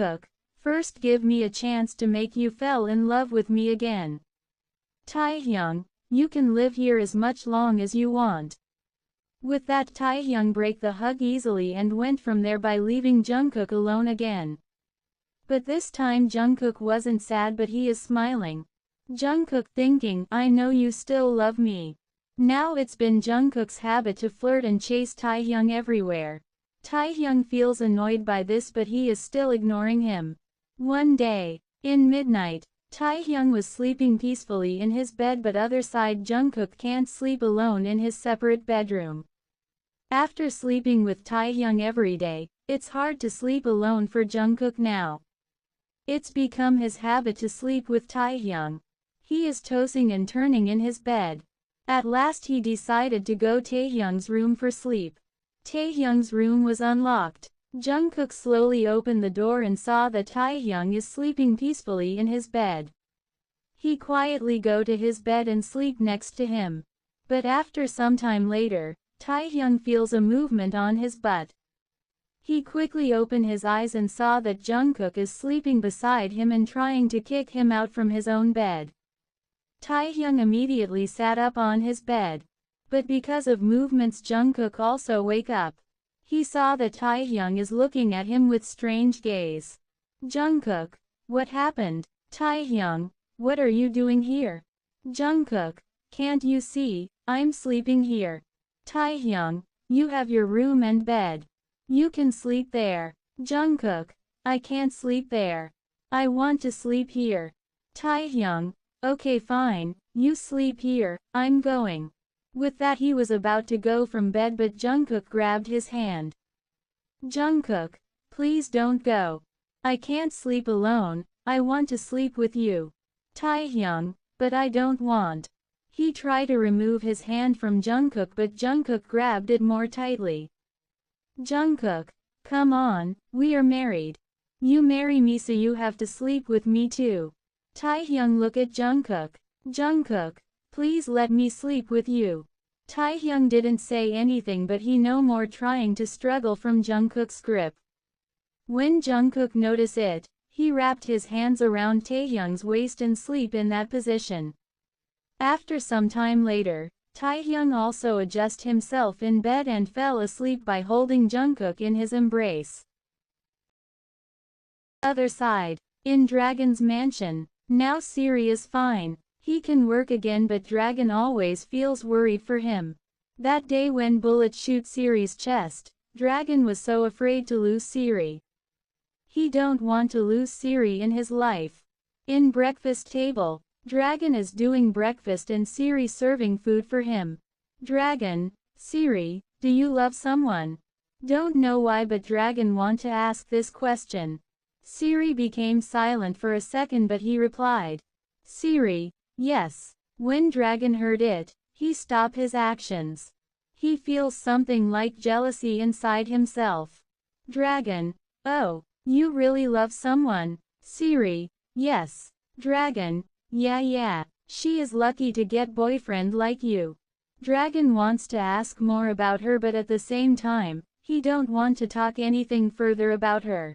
Jungkook, first give me a chance to make you fall in love with me again. Taehyung, you can live here as much long as you want. With that, Taehyung broke the hug easily and went from there by leaving Jungkook alone again. But this time Jungkook wasn't sad, but he is smiling. Jungkook thinking, I know you still love me. Now it's been Jungkook's habit to flirt and chase Taehyung everywhere. Taehyung feels annoyed by this, but he is still ignoring him. One day, in midnight, Taehyung was sleeping peacefully in his bed, but other side Jungkook can't sleep alone in his separate bedroom. After sleeping with Taehyung every day, it's hard to sleep alone for Jungkook now. It's become his habit to sleep with Taehyung. He is tossing and turning in his bed. At last he decided to go to Taehyung's room for sleep. Taehyung's room was unlocked. Jungkook slowly opened the door and saw that Taehyung is sleeping peacefully in his bed. He quietly go to his bed and sleep next to him. But after some time later, Taehyung feels a movement on his butt. He quickly opened his eyes and saw that Jungkook is sleeping beside him and trying to kick him out from his own bed. Taehyung immediately sat up on his bed. But because of movements, Jungkook also wake up. He saw that Taehyung is looking at him with strange gaze. Jungkook, what happened? Taehyung, what are you doing here? Jungkook, can't you see, I'm sleeping here. Taehyung, you have your room and bed. You can sleep there. Jungkook, I can't sleep there. I want to sleep here. Taehyung, okay fine, you sleep here, I'm going. With that he was about to go from bed, but Jungkook grabbed his hand. Jungkook, please don't go. I can't sleep alone, I want to sleep with you. Taehyung, but I don't want. He tried to remove his hand from Jungkook, but Jungkook grabbed it more tightly. Jungkook, come on, we are married. You marry me, so you have to sleep with me too. Taehyung look at Jungkook. Jungkook, please let me sleep with you. Taehyung didn't say anything, but he no more trying to struggle from Jungkook's grip. When Jungkook noticed it, he wrapped his hands around Taehyung's waist and sleep in that position. After some time later, Taehyung also adjusted himself in bed and fell asleep by holding Jungkook in his embrace. Other side, in Dragon's mansion, now Siri is fine. He can work again, but Dragon always feels worried for him. That day when Bullet shoot Siri's chest, Dragon was so afraid to lose Siri. He don't want to lose Siri in his life. In breakfast table, Dragon is doing breakfast and Siri serving food for him. Dragon, Siri, do you love someone? Don't know why, but Dragon want to ask this question. Siri became silent for a second, but he replied, Siri, yes. When Dragon heard it, he stopped his actions. He feels something like jealousy inside himself. Dragon, oh, you really love someone? Siri, yes. Dragon, yeah, she is lucky to get boyfriend like you. Dragon wants to ask more about her, but at the same time, he don't want to talk anything further about her.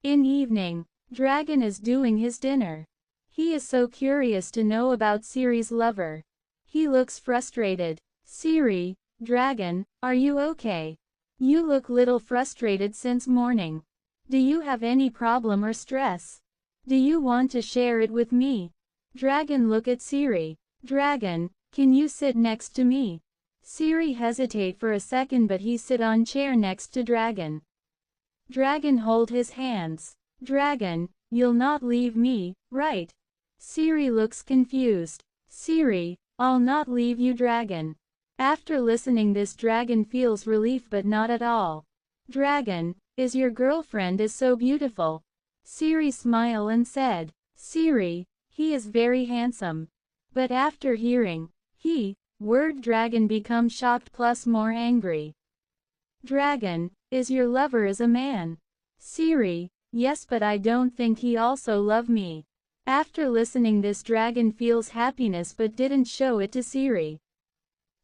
In evening, Dragon is doing his dinner. He is so curious to know about Siri's lover. He looks frustrated. Siri, Dragon, are you okay? You look little frustrated since morning. Do you have any problem or stress? Do you want to share it with me? Dragon look at Siri. Dragon, can you sit next to me? Siri hesitate for a second, but he sit on chair next to Dragon. Dragon hold his hands. Dragon, you'll not leave me, right? Siri looks confused. Siri, I'll not leave you, Dragon. After listening this, Dragon feels relief, but not at all. Dragon, is your girlfriend is so beautiful? Siri smiled and said, Siri, he is very handsome. But after hearing, word Dragon become shocked plus more angry. Dragon, is your lover is a man? Siri, yes, but I don't think he also love me. After listening this, Dragon feels happiness but didn't show it to Siri.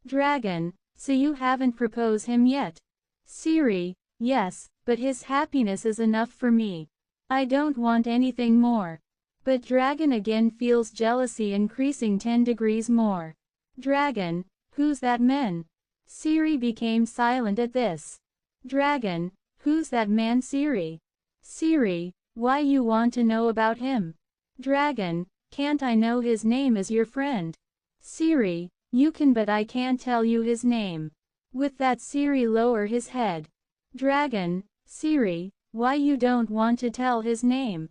Dragon, so you haven't proposed him yet? Siri, yes, but his happiness is enough for me. I don't want anything more. But Dragon again feels jealousy increasing 10 degrees more. Dragon, who's that man? Siri became silent at this. Dragon, who's that man? Siri? Siri, why you want to know about him? Dragon, can't I know his name as your friend? Siri, you can but I can't tell you his name. With that Siri lower his head. Dragon, Siri, why you don't want to tell his name?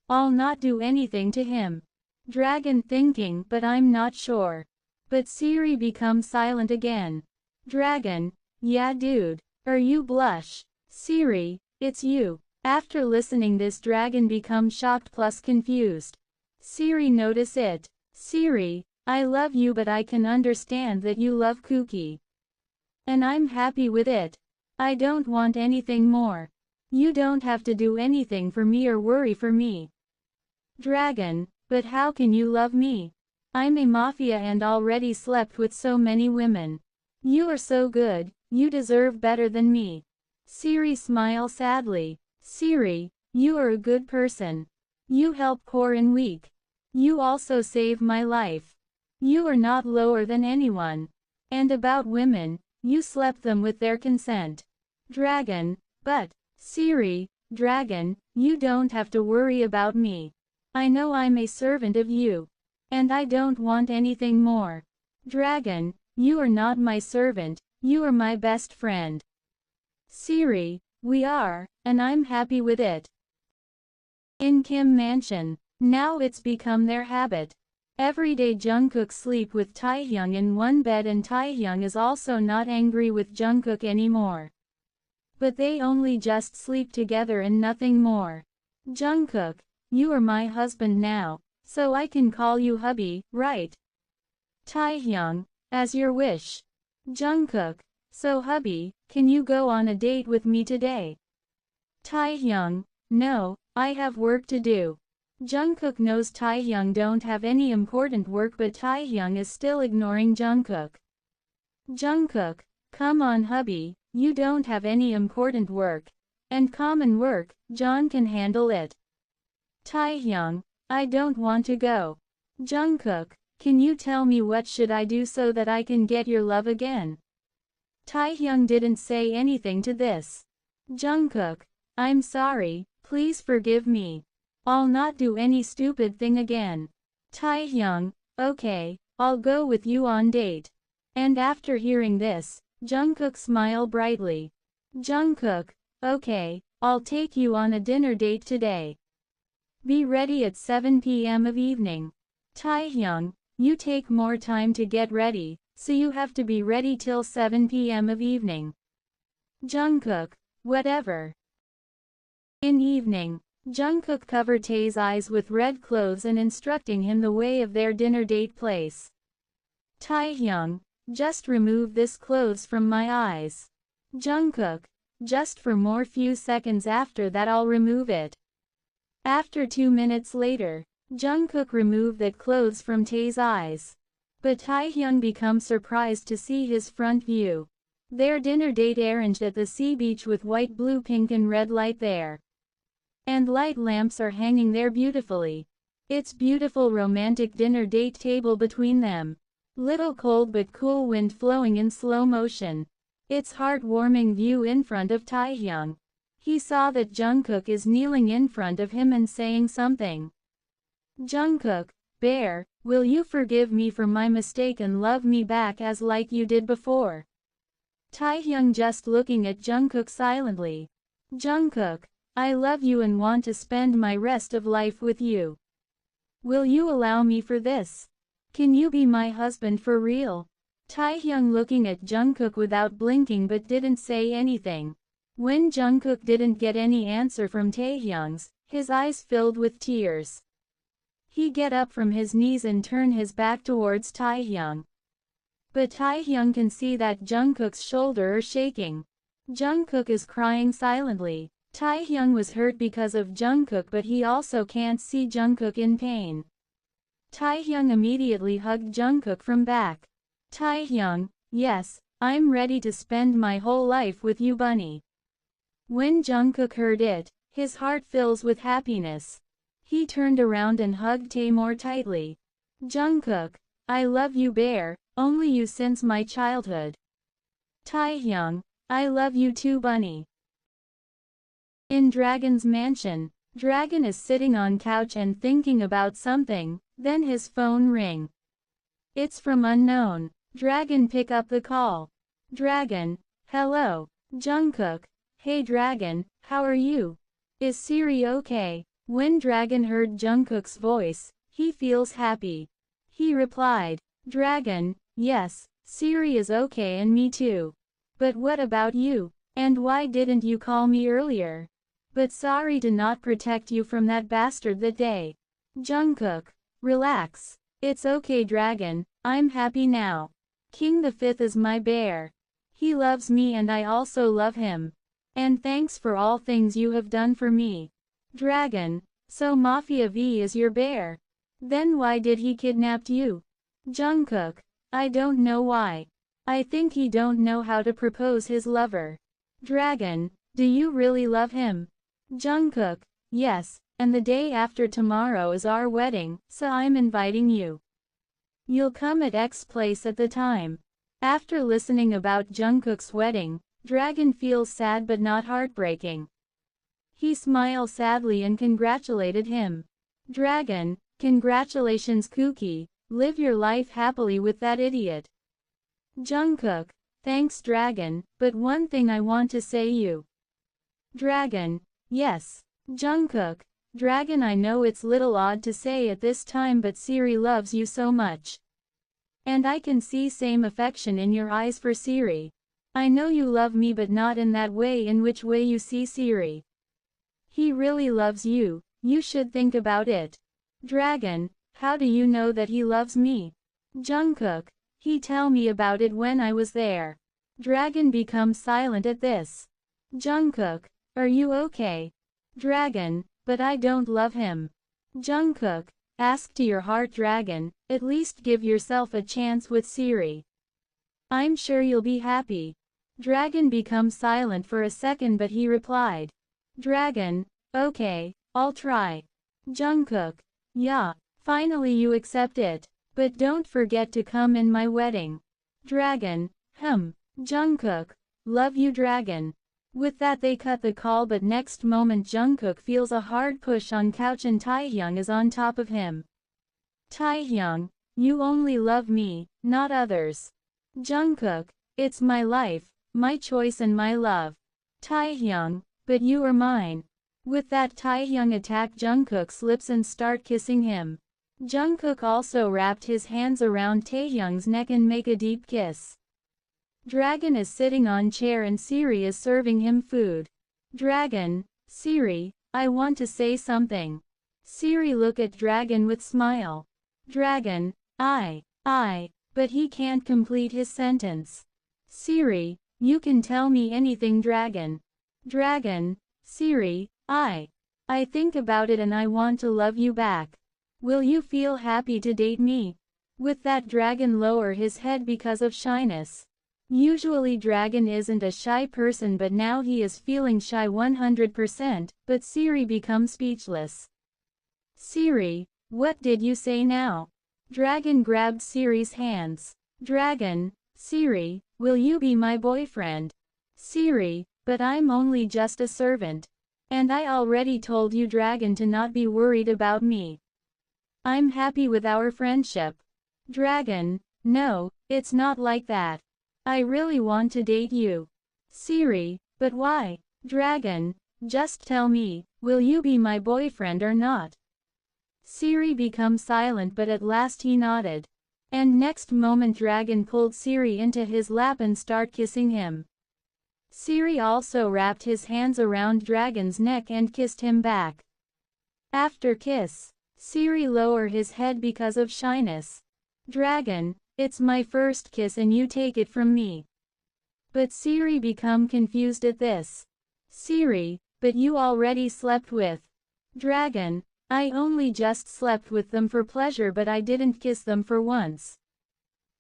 I'll not do anything to him. Dragon thinking but I'm not sure. But Siri becomes silent again. Dragon, yeah dude, you blush. Siri, it's you. After listening this Dragon becomes shocked plus confused. Siri notice it. Siri, I love you but I can understand that you love Kooky. And I'm happy with it. I don't want anything more. You don't have to do anything for me or worry for me. Dragon, but how can you love me? I'm a mafia and already slept with so many women. You are so good, you deserve better than me. Siri smiles sadly. Siri, you are a good person. You help poor and weak. You also save my life. You are not lower than anyone. And about women, you slept them with their consent. Dragon, but, Siri, Dragon, you don't have to worry about me. I know I'm a servant of you. And I don't want anything more. Dragon, you are not my servant, you are my best friend. Siri, we are, and I'm happy with it. In Kim Mansion, now it's become their habit. Every day Jungkook sleep with Taehyung in one bed and Taehyung is also not angry with Jungkook anymore. But they only just sleep together and nothing more. Jungkook, you are my husband now, so I can call you hubby, right? Taehyung, as your wish. Jungkook, so hubby, can you go on a date with me today? Taehyung, no, I have work to do. Jungkook knows Taehyung don't have any important work but Taehyung is still ignoring Jungkook. Jungkook, come on hubby, you don't have any important work. And common work, John can handle it. Taehyung, I don't want to go. Jungkook, can you tell me what should I do so that I can get your love again? Taehyung didn't say anything to this. Jungkook, I'm sorry, please forgive me. I'll not do any stupid thing again. Taehyung, okay, I'll go with you on date. And after hearing this, Jungkook smiled brightly. Jungkook, okay, I'll take you on a dinner date today. Be ready at 7 p.m. of evening. Taehyung, you take more time to get ready, so you have to be ready till 7 p.m. of evening. Jungkook, whatever. In evening, Jungkook covered Tae's eyes with red clothes and instructing him the way of their dinner date place. Taehyung, just remove this clothes from my eyes. Jungkook, just for more few seconds after that I'll remove it. After 2 minutes later, Jungkook removed that clothes from Tae's eyes. But Taehyung becomes surprised to see his front view. Their dinner date arranged at the sea beach with white, blue, pink and red light there. And light lamps are hanging there beautifully. It's beautiful romantic dinner date table between them. Little cold but cool wind flowing in slow motion. It's heartwarming view in front of Taehyung. He saw that Jungkook is kneeling in front of him and saying something. Jungkook, Bear, will you forgive me for my mistake and love me back as like you did before? Taehyung just looking at Jungkook silently. Jungkook, I love you and want to spend my rest of life with you. Will you allow me for this? Can you be my husband for real? Taehyung looking at Jungkook without blinking but didn't say anything. When Jungkook didn't get any answer from Taehyung's, his eyes filled with tears. He get up from his knees and turn his back towards Taehyung. But Taehyung can see that Jungkook's shoulder are shaking. Jungkook is crying silently. Taehyung was hurt because of Jungkook but he also can't see Jungkook in pain. Taehyung immediately hugged Jungkook from back. Taehyung, yes, I'm ready to spend my whole life with you bunny. When Jungkook heard it, His heart fills with happiness. He turned around and hugged Tae more tightly. Jungkook, I love you bear, only you since my childhood. Taehyung, I love you too bunny. In Dragon's mansion, Dragon is sitting on couch and thinking about something, then his phone ring. It's from unknown. Dragon pick up the call. Dragon, hello. Jungkook, hey Dragon, how are you? Is Siri okay? When Dragon heard Jungkook's voice, he feels happy. He replied, Dragon, yes, Siri is okay and me too. But what about you? And why didn't you call me earlier? But sorry to not protect you from that bastard that day. Jungkook, relax. It's okay Dragon, I'm happy now. King the Fifth is my bear. He loves me and I also love him. And thanks for all things you have done for me. Dragon, so Mafia V is your bear. Then why did he kidnap you? Jungkook, I don't know why. I think he don't know how to propose his lover. Dragon, do you really love him? Jungkook, yes, and the day after tomorrow is our wedding, so I'm inviting you. You'll come at X place at the time. After listening about Jungkook's wedding, Dragon feels sad but not heartbreaking. He smiles sadly and congratulated him. Dragon, congratulations Kooky, live your life happily with that idiot. Jungkook, thanks Dragon, but one thing I want to say you. Dragon, yes. Jungkook, Dragon I know it's little odd to say at this time but Siri loves you so much. And I can see same affection in your eyes for Siri. I know you love me but not in that way in which way you see Siri. He really loves you, you should think about it. Dragon, how do you know that he loves me? Jungkook, he tell me about it when I was there. Dragon becomes silent at this. Jungkook, are you okay? Dragon, but I don't love him. Jungkook, ask to your heart Dragon, at least give yourself a chance with Siri. I'm sure you'll be happy. Dragon becomes silent for a second but he replied. Dragon, okay, I'll try. Jungkook, yeah, finally you accept it. But don't forget to come in my wedding. Dragon, Jungkook, love you Dragon. With that they cut the call but next moment Jungkook feels a hard push on couch and Taehyung is on top of him. Taehyung, you only love me, not others. Jungkook, it's my life, my choice and my love. Taehyung, but you are mine. With that Taehyung attack Jungkook's lips and start kissing him. Jungkook also wrapped his hands around Taehyung's neck and make a deep kiss. Dragon is sitting on chair and Siri is serving him food. Dragon, Siri, I want to say something. Siri look at Dragon with smile. Dragon, but he can't complete his sentence. Siri, you can tell me anything Dragon. Dragon, Siri, I think about it and I want to love you back. Will you feel happy to date me? With that Dragon lower his head because of shyness. Usually Dragon isn't a shy person but now he is feeling shy 100%, but Siri becomes speechless. Siri, what did you say now? Dragon grabbed Siri's hands. Dragon, Siri, will you be my boyfriend? Siri, but I'm only just a servant. And I already told you Dragon to not be worried about me. I'm happy with our friendship. Dragon, no, it's not like that. I really want to date you. Siri, but why? Dragon, just tell me, will you be my boyfriend or not? Siri becomes silent but at last he nodded. And next moment Dragon pulled Siri into his lap and start kissing him. Siri also wrapped his hands around Dragon's neck and kissed him back. After kiss, Siri lower his head because of shyness. Dragon, it's my first kiss and you take it from me. But Siri become confused at this. Siri, but you already slept with. Dragon, I only just slept with them for pleasure but I didn't kiss them for once.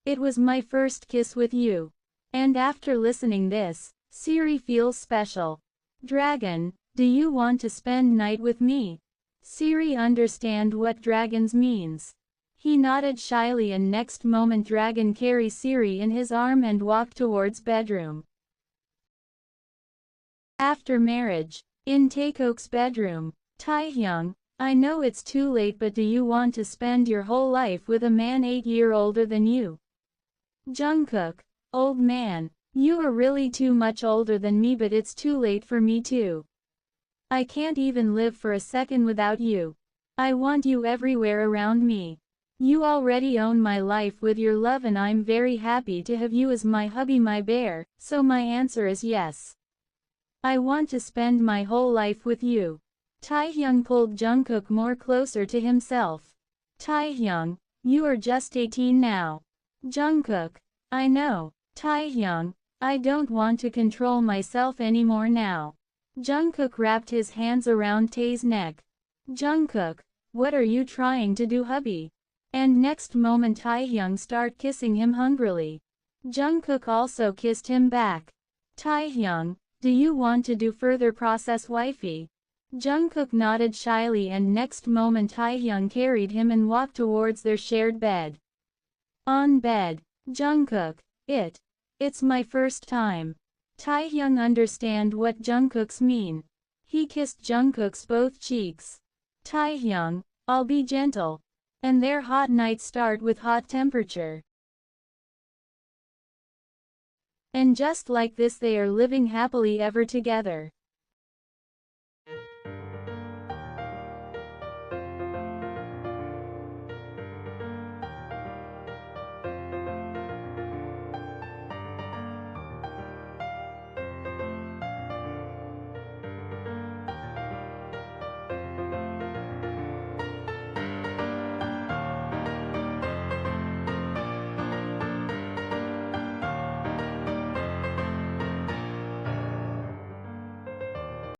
It was my first kiss with you. And after listening this, Siri feels special. Dragon, Do you want to spend night with me? Siri understand what dragons means. He nodded shyly and next moment dragon carry Siri in his arm and walked towards bedroom. After marriage, in Taekook's bedroom, Taehyung, I know it's too late but do you want to spend your whole life with a man 8 years older than you? Jungkook, old man, you are really too much older than me but it's too late for me too. I can't even live for a second without you. I want you everywhere around me. You already own my life with your love and I'm very happy to have you as my hubby my bear, so my answer is yes. I want to spend my whole life with you. Taehyung pulled Jungkook more closer to himself. Taehyung, you are just 18 now. Jungkook, I know. Taehyung, I don't want to control myself anymore now. Jungkook wrapped his hands around Tae's neck. Jungkook, what are you trying to do hubby? And next moment Taehyung start kissing him hungrily. Jungkook also kissed him back. Taehyung, do you want to do further process wifey? Jungkook nodded shyly and next moment Taehyung carried him and walked towards their shared bed. On bed, Jungkook, it's my first time. Taehyung understand what Jungkook's mean. He kissed Jungkook's both cheeks. Taehyung, I'll be gentle. And their hot night start with hot temperature. And just like this they are living happily ever together.